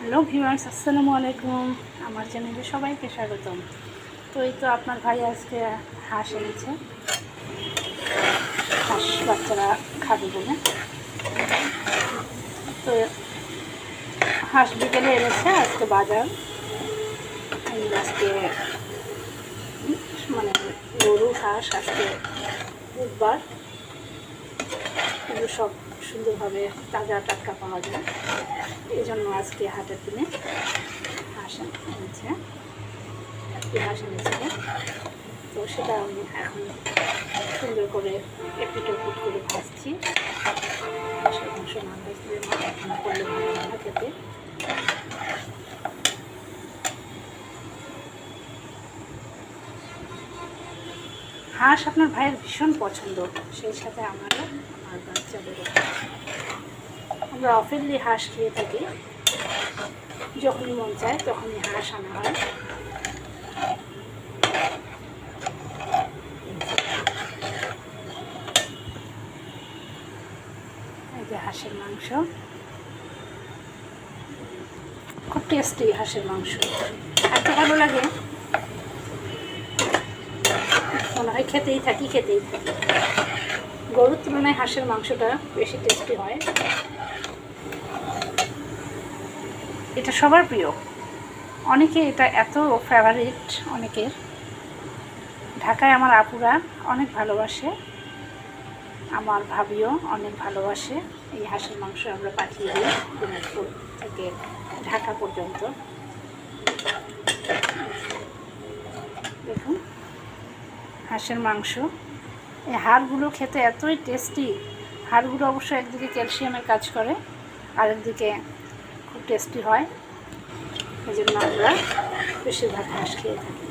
Hello viewers, আসসালামু আলাইকুম। আমার চ্যানেলে সবাইকে স্বাগতম। তো এই তো আপনার ভাই আজকে হাঁস এনেছে, হাঁস বাচ্চারা খাবে বলে। তো হাঁস বিকেলে এনেছে, আজকে বাজার আজকে মানে গরু হাঁস আজকে বুধবার, এগুলো সব সুন্দরভাবে তাজা টাটকা পাওয়া যায়। এই জন্য আজকে হাটের দিনে হাঁস এনেছে, একটি হাঁস এনেছিল। তো সেটা আমি এখন সুন্দর করে এপিট ওপিট করে ভাজছি। হাঁসের মাংস না ভাজলে এখন করলে ভালো হয় না খেতে। হাঁস আপনার ভাইয়ের ভীষণ পছন্দ, সেই সাথে আমারও, আমার বাচ্চাদেরও। আমরা অফেনলি হাঁস খেয়ে থাকি, যখনই মন চায় তখনই হাঁস আনা হয়। এই যে হাঁসের মাংস, খুব টেস্টি হাঁসের মাংস, এত ভালো লাগে মনে হয় খেতেই থাকি। গরুর তুলনায় হাঁসের মাংসটা বেশি টেস্টি হয়। এটা সবার প্রিয়, অনেকে এটা এত ফেভারিট অনেকের। ঢাকায় আমার আপুরা অনেক ভালোবাসে, আমার ভাবিও অনেক ভালোবাসে। এই হাঁসের মাংস আমরা পাঠিয়ে দিই দিনাজপুর থেকে ঢাকা পর্যন্ত। দেখুন হাঁসের মাংস, এই হাড়গুলো খেতে এতই টেস্টি। হাড়গুলো অবশ্য একদিকে ক্যালসিয়ামের কাজ করে, আরেকদিকে খুব টেস্টি হয়। এই জন্য আমরা বেশিরভাগ হাঁস খেয়ে থাকি।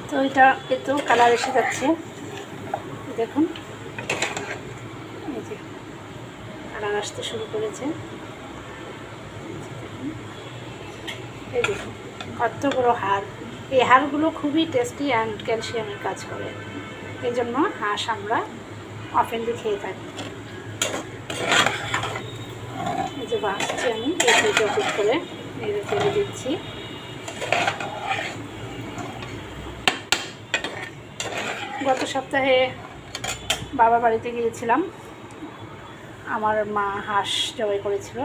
তো এটা এতেও কালার এসে যাচ্ছে, দেখুন এই যে কালার আসতে শুরু করেছে। এই দেখুন কত বড় হাড়। এই হাড়গুলো খুবই টেস্টি অ্যান্ড ক্যালসিয়ামের কাজ করে, এই জন্য হাঁস আমরা অফেনলি খেয়ে থাকি। এই যে বাঁচছি আমি এপিট করে নেড়ে চেড়ে দিচ্ছি। গত সপ্তাহে বাবা বাড়িতে গিয়েছিলাম, আমার মা হাঁস জবাই করেছিল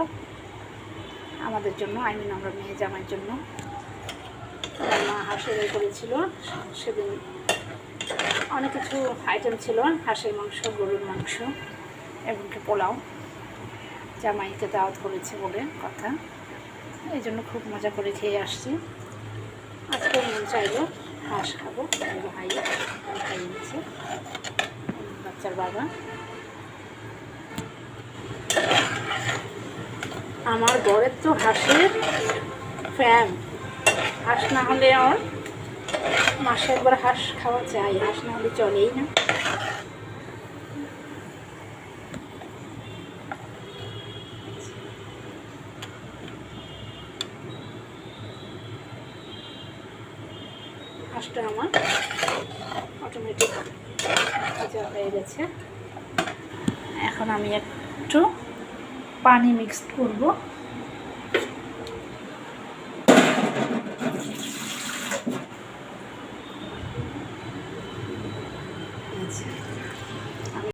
আমাদের জন্য, আমরা মেয়ে জামাইয়ের জন্য। আমার মা হাঁস জবাই করেছিল, সেদিন অনেক কিছু আইটেম ছিল, হাঁসের মাংস, গরুর মাংস, এমনকি পোলাও। জামাইকে দাওয়াত করেছে বলে কথা, এই জন্য খুব মজা করে খেয়ে আসছি। আজকে মন চাইলো হাঁস খাবো, ভাই খাইয়েছে, বাচ্চার বাবা। আমার বরের তো হাঁসের ফ্যান, হাঁস না হলে আমার মাসে একবার হাঁস খাওয়া চাই, হাঁস না হলে চলেই না। হাঁসটা আমার অটোমেটিক ভাজা হয়ে গেছে। এখন আমি একটু পানি মিক্সড করব।